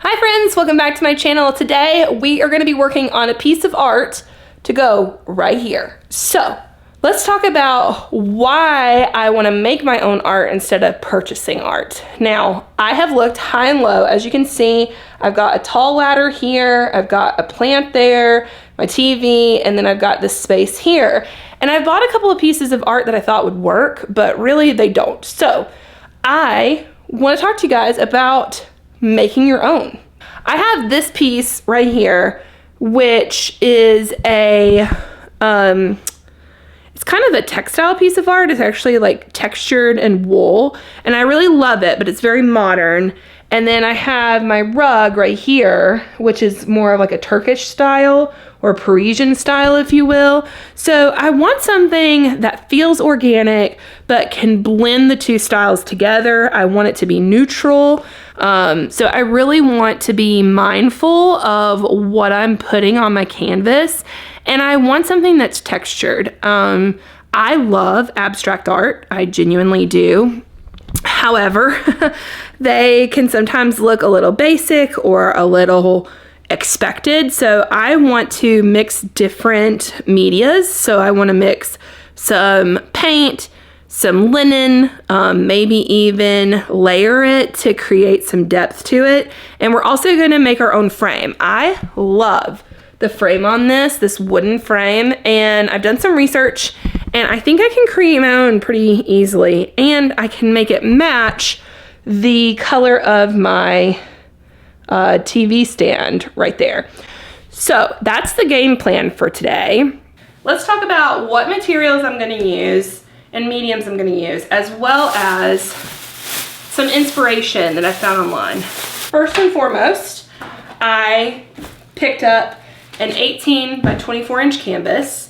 Hi friends, welcome back to my channel. Today we are going to be working on a piece of art to go right here. So let's talk about why I want to make my own art instead of purchasing art. Now, I have looked high and low. As you can see, I've got a tall ladder here, I've got a plant there, my TV, and then I've got this space here. And I bought a couple of pieces of art that I thought would work, but really they don't. So I want to talk to you guys about making your own. I have this piece right here, which is a, it's kind of a textile piece of art. It's actually like textured and wool, and I really love it, but it's very modern. And then I have my rug right here, which is more of like a Turkish style or Parisian style, if you will. So I want something that feels organic, but can blend the two styles together. I want it to be neutral. So I really want to be mindful of what I'm putting on my canvas, and I want something that's textured. I love abstract art. I genuinely do. However, they can sometimes look a little basic or a little expected. So I want to mix different medias. So I want to mix some paint, some linen, maybe even layer it to create some depth to it. And we're also going to make our own frame. I love the frame on this wooden frame, and I've done some research and I think I can create my own pretty easily, and I can make it match the color of my TV stand right there. So that's the game plan for today. Let's talk about what materials I'm going to use and mediums I'm going to use, as well as some inspiration that I found online. First and foremost, I picked up an 18 by 24 inch canvas.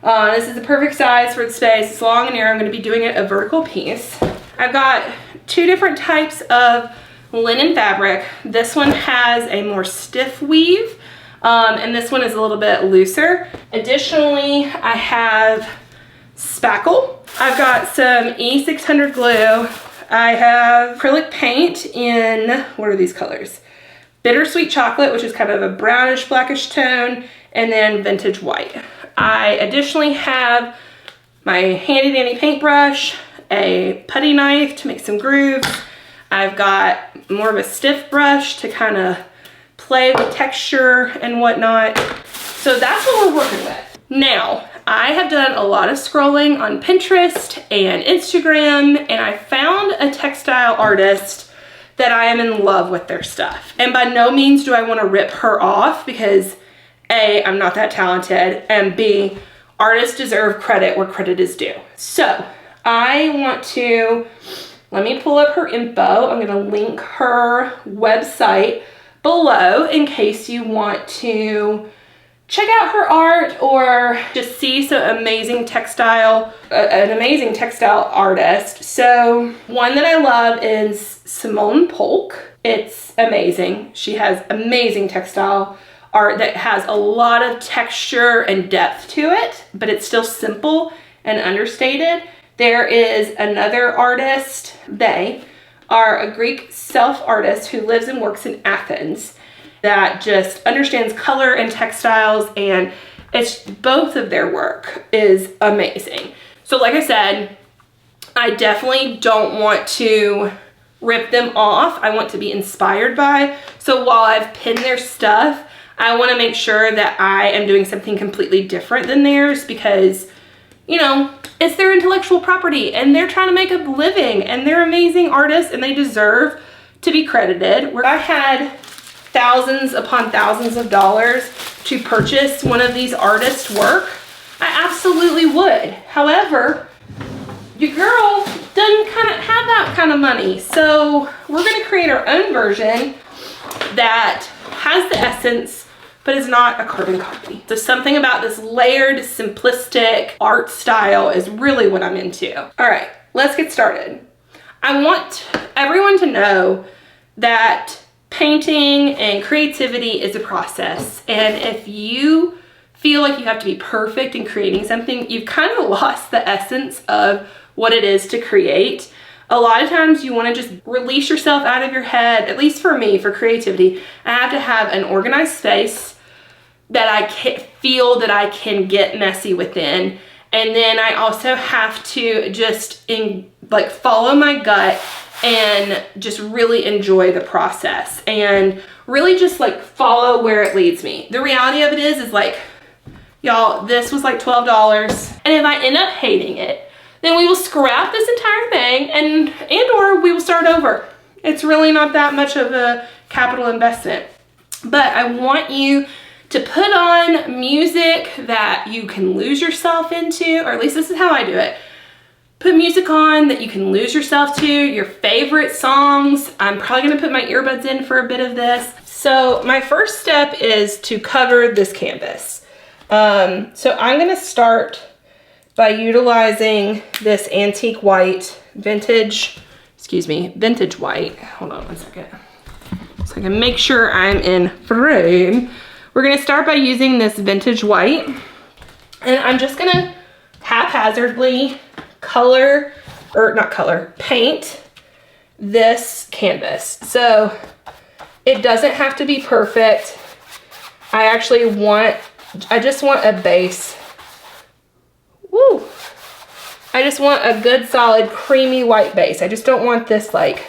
This is the perfect size for the space. It's long and narrow. I'm going to be doing it a vertical piece. I've got two different types of linen fabric. This one has a more stiff weave, and this one is a little bit looser. Additionally, I have spackle. I've got some E600 glue. I have acrylic paint in, what are these colors? Bittersweet chocolate, which is kind of a brownish blackish tone, and then vintage white. I additionally have my handy dandy paintbrush, a putty knife to make some grooves. I've got more of a stiff brush to kind of play with texture and whatnot. So that's what we're working with. Now, I have done a lot of scrolling on Pinterest and Instagram, and I found a textile artist that I am in love with their stuff. And by no means do I want to rip her off, because A, I'm not that talented, and B, artists deserve credit where credit is due. So I want to, let me pull up her info. I'm going to link her website below in case you want to check out her art or just see some amazing textile, an amazing textile artist. So one that I love is Simone Polk. It's amazing. She has amazing textile art that has a lot of texture and depth to it, but it's still simple and understated. There is another artist. They are a Greek self-artist who lives and works in Athens that just understands color and textiles, and it's both of their work is amazing. So like I said, I definitely don't want to rip them off. I want to be inspired by. So while I've pinned their stuff, I want to make sure that I am doing something completely different than theirs, because, you know, it's their intellectual property and they're trying to make a living, and they're amazing artists and they deserve to be credited. Where I had thousands upon thousands of dollars to purchase one of these artists' work, I absolutely would. However, your girl doesn't kind of have that kind of money. So we're going to create our own version that has the essence, but is not a carbon copy. So something about this layered, simplistic art style is really what I'm into. All right, let's get started. I want everyone to know that painting and creativity is a process. And if you feel like you have to be perfect in creating something, you've kind of lost the essence of what it is to create. A lot of times you want to just release yourself out of your head. At least for me, for creativity, I have to have an organized space that I can feel that I can get messy within. And then I also have to just like follow my gut and just really enjoy the process and really just like follow where it leads me. The reality of it is like, y'all, this was like $12. And if I end up hating it, then we will scrap this entire thing and or we will start over. It's really not that much of a capital investment. But I want you to put on music that you can lose yourself into, or at least this is how I do it. Put music on that you can lose yourself to, your favorite songs. I'm probably gonna put my earbuds in for a bit of this. So my first step is to cover this canvas. So I'm gonna start by utilizing this antique white, vintage white. Hold on one second. So I can make sure I'm in frame. We're gonna start by using this vintage white, and I'm just gonna haphazardly paint this canvas. So it doesn't have to be perfect. I just want a base. Woo! I just want a good solid creamy white base. I just don't want this like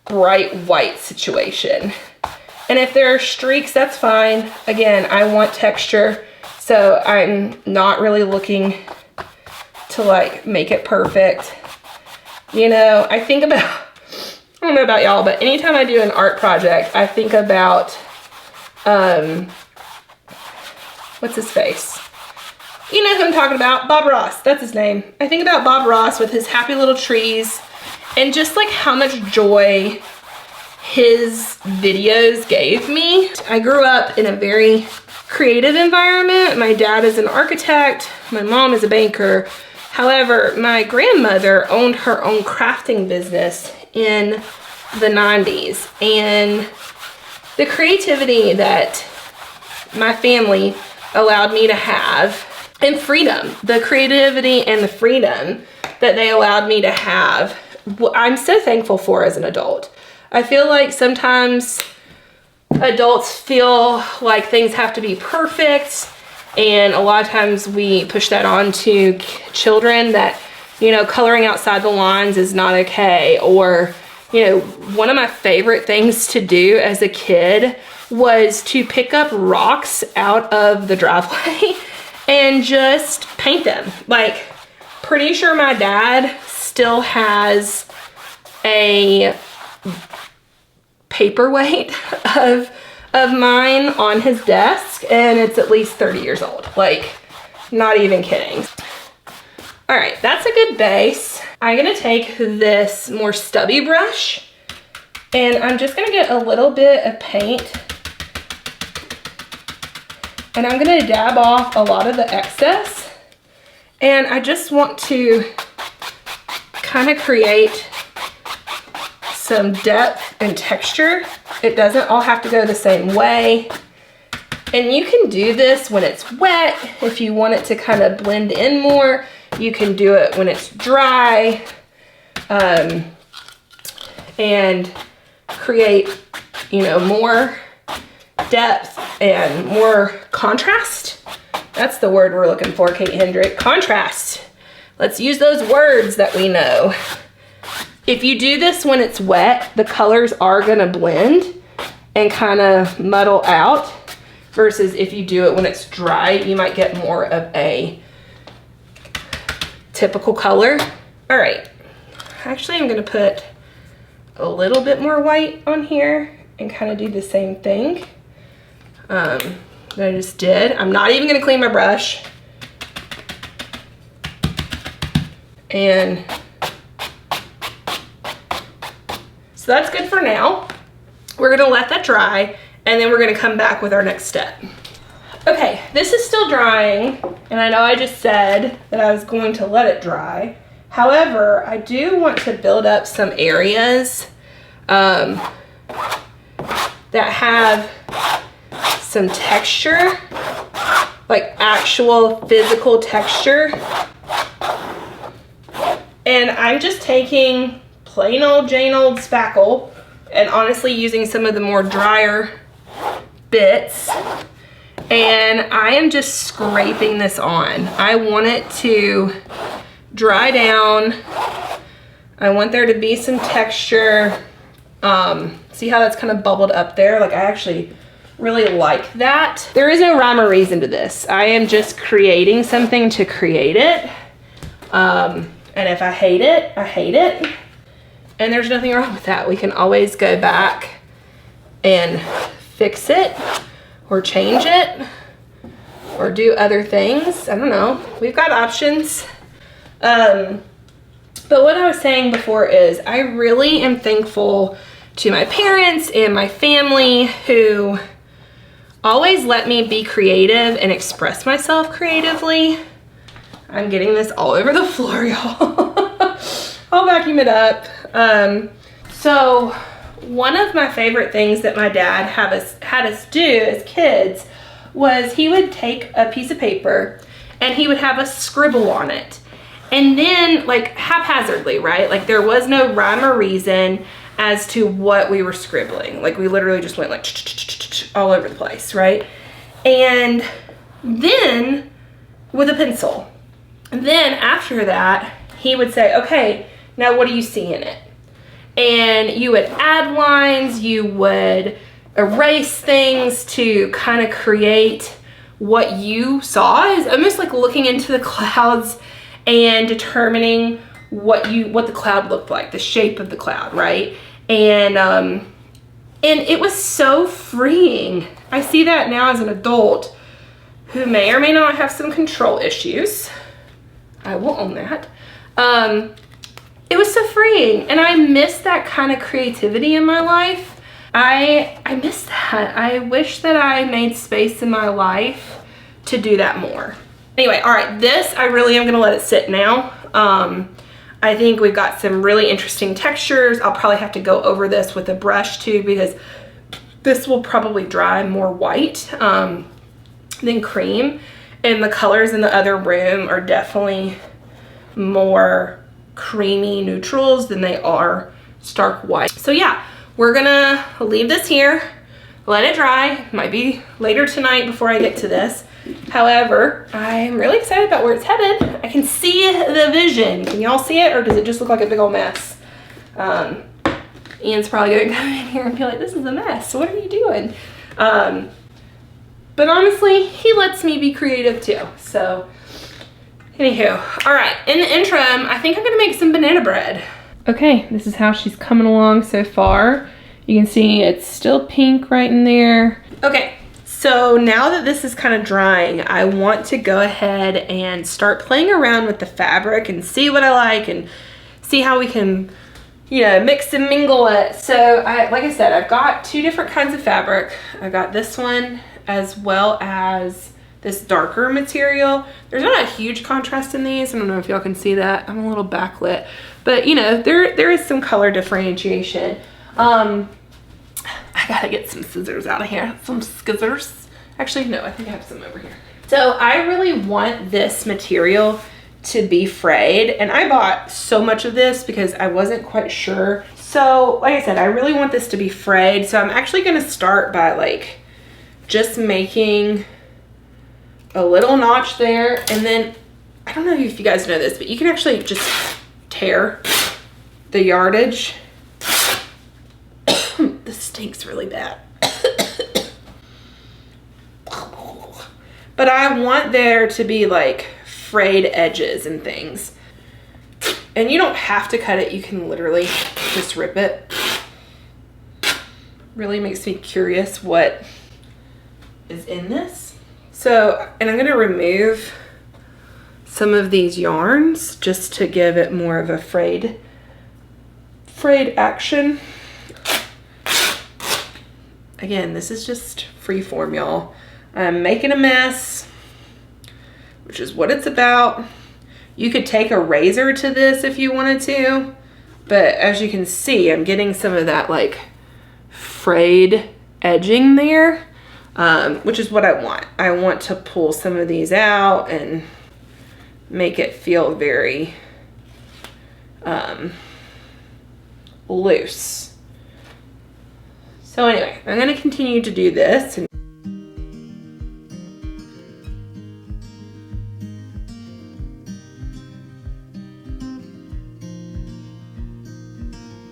bright white situation. And if there are streaks, that's fine. Again, I want texture, so I'm not really looking to like make it perfect. You know, I think about, I don't know about y'all, but anytime I do an art project, I think about, what's his face? You know who I'm talking about, Bob Ross, that's his name. I think about Bob Ross with his happy little trees and just like how much joy his videos gave me. I grew up in a very creative environment. My dad is an architect, my mom is a banker. However, my grandmother owned her own crafting business in the 90s, and the creativity that my family allowed me to have, and freedom, the creativity and the freedom that they allowed me to have, I'm so thankful for as an adult. I feel like sometimes adults feel like things have to be perfect, and a lot of times we push that on to children that, you know, coloring outside the lines is not okay. Or, you know, one of my favorite things to do as a kid was to pick up rocks out of the driveway and just paint them. Like, pretty sure my dad still has a paperweight of mine on his desk, and it's at least 30 years old. Like, not even kidding. All right, that's a good base. I'm gonna take this more stubby brush, and I'm just gonna get a little bit of paint, and I'm gonna dab off a lot of the excess, and I just want to kind of create some depth and texture. It doesn't all have to go the same way. And you can do this when it's wet. If you want it to kind of blend in more, you can do it when it's dry, and create, you know, more depth and more contrast. That's the word we're looking for, Kate Hendrick. Contrast. Let's use those words that we know. If you do this when it's wet, the colors are gonna blend and kind of muddle out, versus if you do it when it's dry, you might get more of a typical color. All right, actually I'm gonna put a little bit more white on here and kind of do the same thing that I just did. I'm not even gonna clean my brush. And so that's good for now. We're gonna let that dry, and then we're gonna come back with our next step. Okay, this is still drying, and I know I just said that I was going to let it dry. However, I do want to build up some areas that have some texture, like actual physical texture. And I'm just taking plain old Jane old spackle, and honestly using some of the more drier bits. And I am just scraping this on. I want it to dry down. I want there to be some texture. See how that's kind of bubbled up there? Like, I actually really like that. There is no rhyme or reason to this. I am just creating something to create it. And if I hate it, I hate it. And there's nothing wrong with that. We can always go back and fix it or change it or do other things. I don't know. We've got options. But what I was saying before is I really am thankful to my parents and my family who always let me be creative and express myself creatively. I'm getting this all over the floor, y'all. I'll vacuum it up. So one of my favorite things that my dad had us do as kids was he would take a piece of paper and he would have us scribble on it. And then, like, haphazardly, right? Like, there was no rhyme or reason as to what we were scribbling. Like, we literally just went like all over the place, right? And then with a pencil. And then after that, he would say, okay, now what do you see in it? And you would add lines, you would erase things to kind of create what you saw. Is almost like looking into the clouds and determining what the cloud looked like, the shape of the cloud, right? And it was so freeing. I see that now as an adult who may or may not have some control issues. I will own that. It was so freeing, and I miss that kind of creativity in my life. I miss that. I wish that I made space in my life to do that more. Anyway, all right, this, I really am gonna let it sit now. I think we've got some really interesting textures. I'll probably have to go over this with a brush too, because this will probably dry more white than cream. And the colors in the other room are definitely more creamy neutrals than they are stark white. So yeah, we're gonna leave this here, let it dry. Might be later tonight before I get to this. However, I'm really excited about where it's headed. I can see the vision. Can y'all see it, or does it just look like a big old mess? Ian's probably gonna come in here and be like, this is a mess. What are you doing? But honestly, he lets me be creative too. So anywho, all right, in the interim, I think I'm gonna make some banana bread. Okay, this is how she's coming along so far. You can see it's still pink right in there. Okay, so now that this is kind of drying, I want to go ahead and start playing around with the fabric and see what I like and see how we can, you know, mix and mingle it. So like I said, I've got two different kinds of fabric. I've got this one as well as this darker material. There's not a huge contrast in these. I don't know if y'all can see that. I'm a little backlit, but you know, there is some color differentiation. I gotta get some scissors out of here. Some scissors. Actually, no, I think I have some over here. So I really want this material to be frayed, and I bought so much of this because I wasn't quite sure. So like I said, I really want this to be frayed. So I'm actually gonna start by like just making a little notch there, and then I don't know if you guys know this, but you can actually just tear the yardage. This stinks really bad. But I want there to be like frayed edges and things. And you don't have to cut it, you can literally just rip it. Really makes me curious what is in this. So, and I'm gonna remove some of these yarns just to give it more of a frayed action. Again, this is just free form, y'all. I'm making a mess, which is what it's about. You could take a razor to this if you wanted to, but as you can see, I'm getting some of that like frayed edging there, which is what I want. I want to pull some of these out and make it feel very loose. So anyway, I'm gonna continue to do this.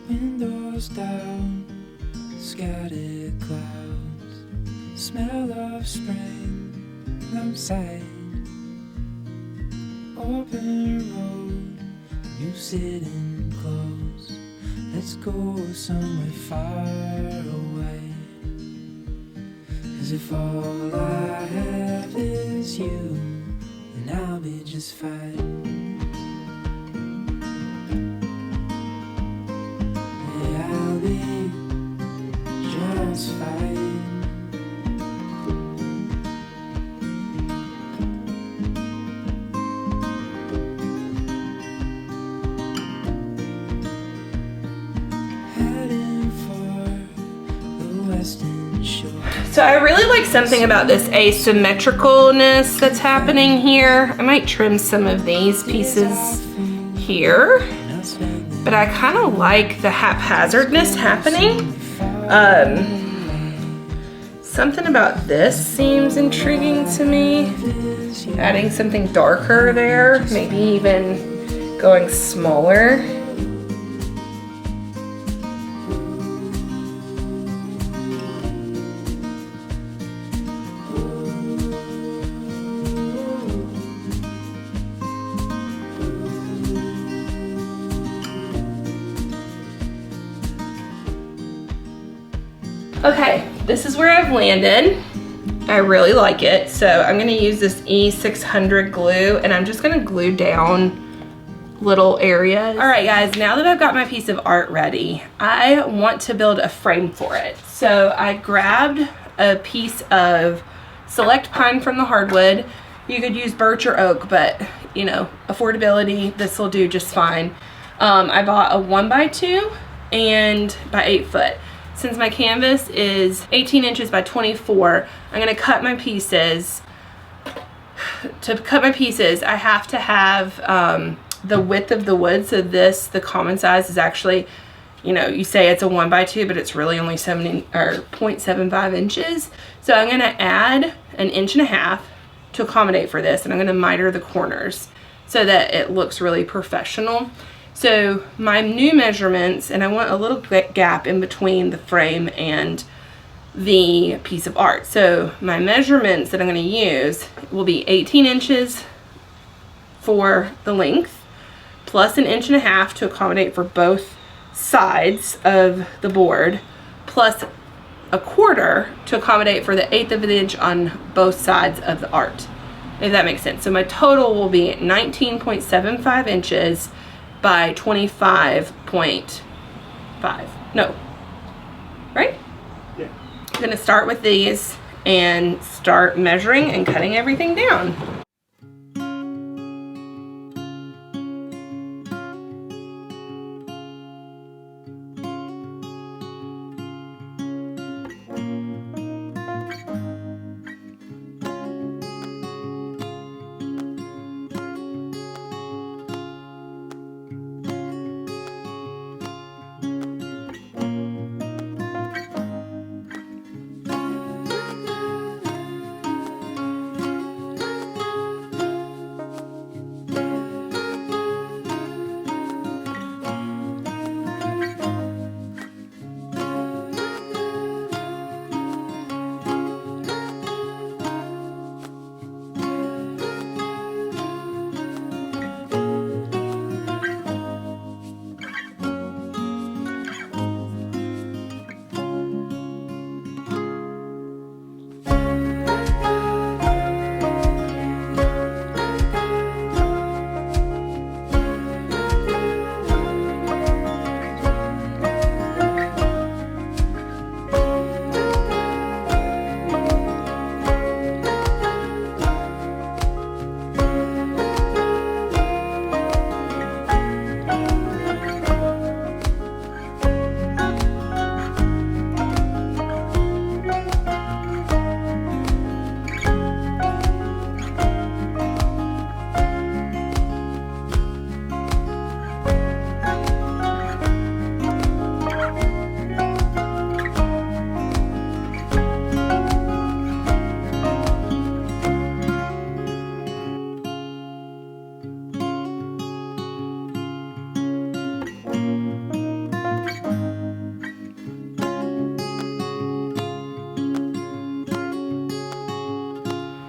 Windows down, scattered clouds, smell of spring outside. Open road, you sitting close. Let's go somewhere far away. 'Cause if all I have is you, then I'll be just fine. Yeah, I'll be just fine. So I really like something about this asymmetricalness that's happening here. I might trim some of these pieces here, but I kind of like the haphazardness happening. Something about this seems intriguing to me. Adding something darker there, maybe even going smaller. Okay, this is where I've landed. I really like it. So I'm gonna use this E600 glue and I'm just gonna glue down little areas. All right guys, now that I've got my piece of art ready, I want to build a frame for it. So I grabbed a piece of select pine from the hardwood. You could use birch or oak, but you know, affordability, this will do just fine. I bought a 1x2 and by 8 foot. Since my canvas is 18 inches by 24, I'm gonna cut my pieces. To cut my pieces, I have to have the width of the wood. So this, the common size is actually, you know, you say it's a 1x2, but it's really only 0.75 inches. So I'm gonna add 1.5 inches to accommodate for this, and I'm gonna miter the corners so that it looks really professional. So my new measurements, and I want a little gap in between the frame and the piece of art. So my measurements that I'm going to use will be 18 inches for the length, plus 1.5 inches to accommodate for both sides of the board, plus 1/4 to accommodate for the 1/8 of an inch on both sides of the art, if that makes sense. So my total will be 19.75 inches by 25.5. No. Right? Yeah. I'm gonna start with these and start measuring and cutting everything down.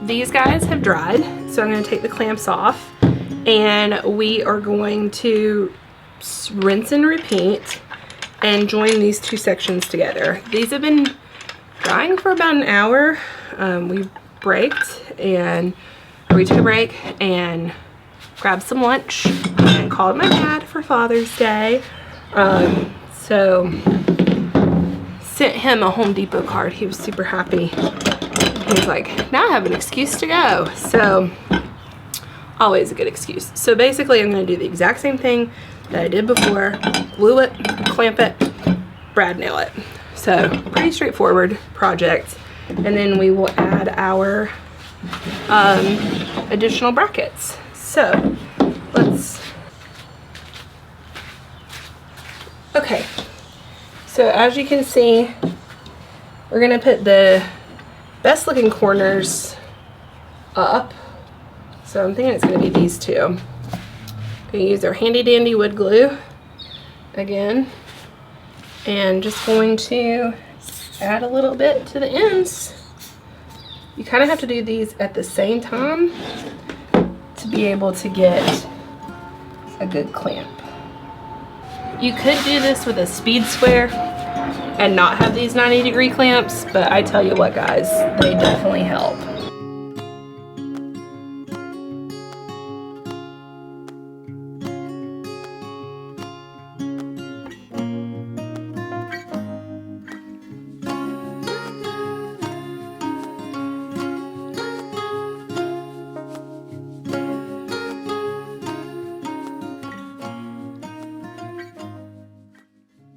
these guys have dried, so I'm going to take the clamps off, and we are going to rinse and repeat and join these two sections together. These have been drying for about an hour. We took a break and grabbed some lunch and called my dad for Father's Day. So sent him a Home Depot card. He was super happy. He was like, now I have an excuse to go. So always a good excuse. So basically I'm going to do the exact same thing that I did before. Glue it, clamp it, brad nail it. So pretty straightforward project. And then we will add our additional brackets. So okay, so as you can see, we're gonna put the best looking corners up. So I'm thinking it's gonna be these two. I'm gonna use our handy dandy wood glue again, and just going to add a little bit to the ends. You kind of have to do these at the same time to be able to get a good clamp. You could do this with a speed square and not have these 90-degree clamps, but I tell you what guys, they definitely help.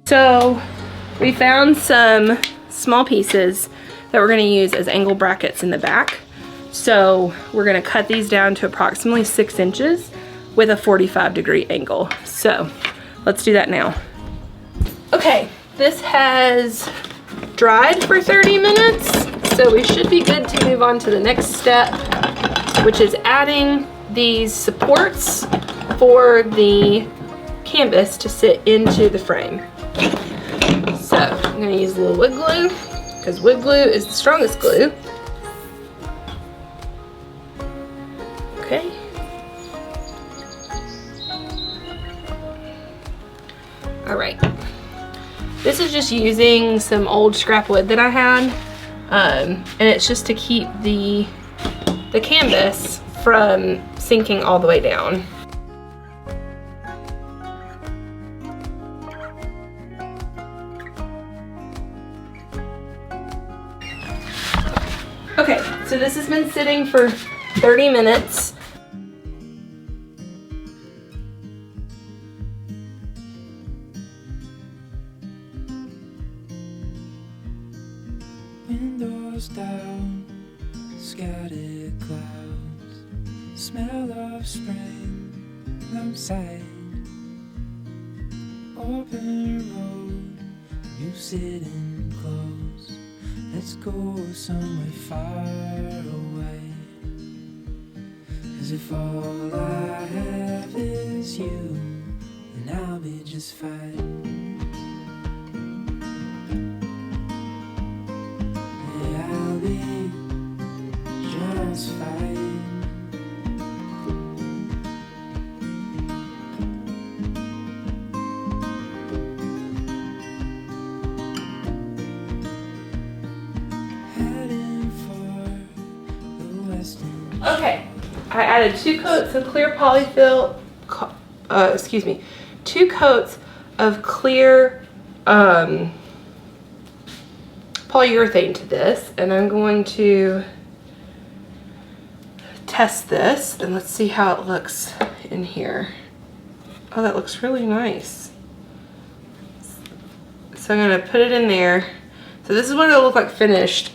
So we found some small pieces that we're going to use as angle brackets in the back. So we're going to cut these down to approximately 6 inches with a 45-degree angle. So let's do that now. Okay, this has dried for 30 minutes, so we should be good to move on to the next step, which is adding these supports for the canvas to sit into the frame. So I'm going to use a little wood glue because wood glue is the strongest glue. Okay. All right. This is just using some old scrap wood that I had, and it's just to keep the canvas from sinking all the way down. Okay, so this has been sitting for 30 minutes. Windows down, scattered clouds, smell of spring outside. Open road, you sitting close. Let's go somewhere far away. 'Cause if all I have is you, then I'll be just fine. Yeah, I'll be just fine. Okay, I added 2 coats of clear polyfill, 2 coats of clear polyurethane to this, and I'm going to test this, and let's see how it looks in here. Oh, that looks really nice. So I'm gonna put it in there. So this is what it'll look like finished.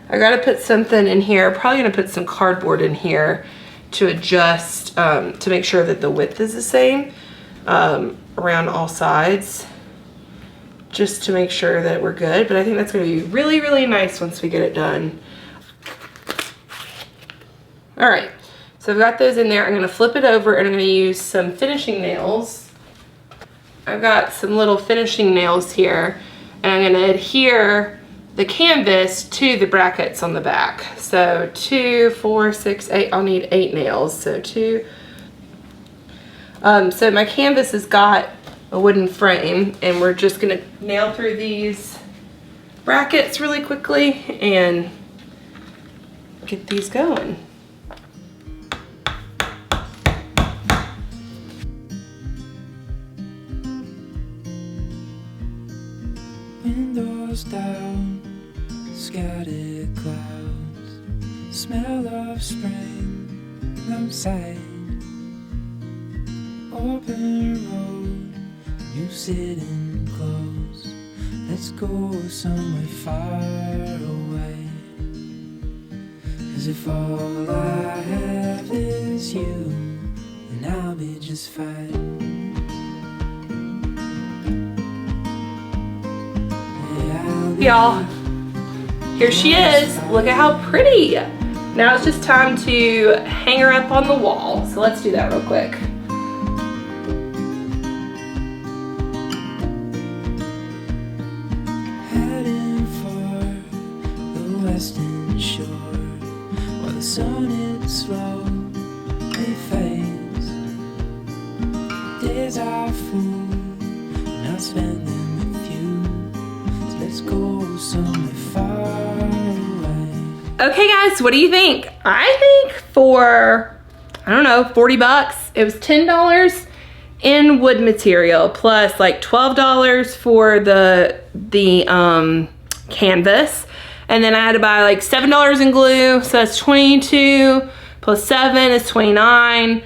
I gotta put something in here. Probably gonna put some cardboard in here to adjust, to make sure that the width is the same around all sides, just to make sure that we're good. But I think that's gonna be really, really nice once we get it done. All right, so I've got those in there. I'm gonna flip it over and I'm gonna use some finishing nails. I've got some little finishing nails here, and I'm gonna adhere the canvas to the brackets on the back. So 2, 4, 6, 8, I'll need 8 nails. So 2. So my canvas has got a wooden frame, and we're just gonna nail through these brackets really quickly and get these going. Windows down, scattered clouds, smell of spring outside. Open road, you sitting close. Let's go somewhere far away. 'Cause if all I have is you, then I'll be just fine. Y'all, here she is. Look at how pretty. Now it's just time to hang her up on the wall. So let's do that real quick. Heading for the western shore, while the sun it slowly fades. Days are full, and I'll spend them with you. So let's go somewhere far away. Okay guys, what do you think? I think for, I don't know, 40 bucks, it was $10 in wood material plus like $12 for the canvas. And then I had to buy like $7 in glue, so that's 22 plus 7 is 29.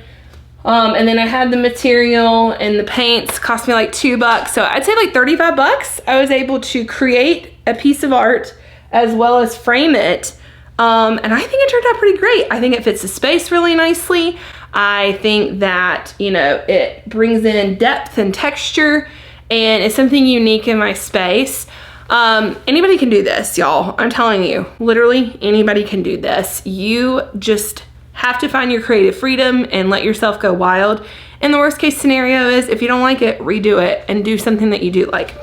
And then I had the material and the paints cost me like $2. So I'd say like 35 bucks. I was able to create a piece of art as well as frame it. And I think it turned out pretty great. I think it fits the space really nicely. I think that, you know, it brings in depth and texture, and it's something unique in my space. Anybody can do this, y'all. I'm telling you, literally anybody can do this. You just have to find your creative freedom and let yourself go wild. And the worst case scenario is if you don't like it, redo it and do something that you do like.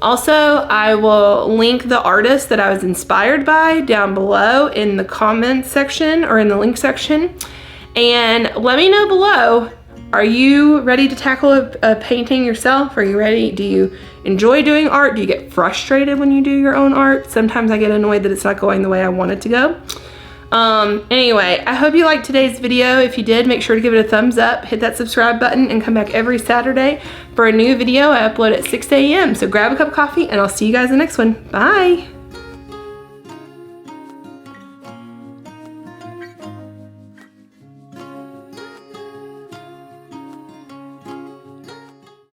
Also, I will link the artist that I was inspired by down below in the comments section or in the link section. And let me know below, are you ready to tackle a painting yourself? Are you ready? Do you enjoy doing art? Do you get frustrated when you do your own art? Sometimes I get annoyed that it's not going the way I want it to go. Anyway, I hope you liked today's video. If you did, make sure to give it a thumbs up, hit that subscribe button, and come back every Saturday for a new video. I upload at 6 a.m. So grab a cup of coffee, and I'll see you guys in the next one. Bye.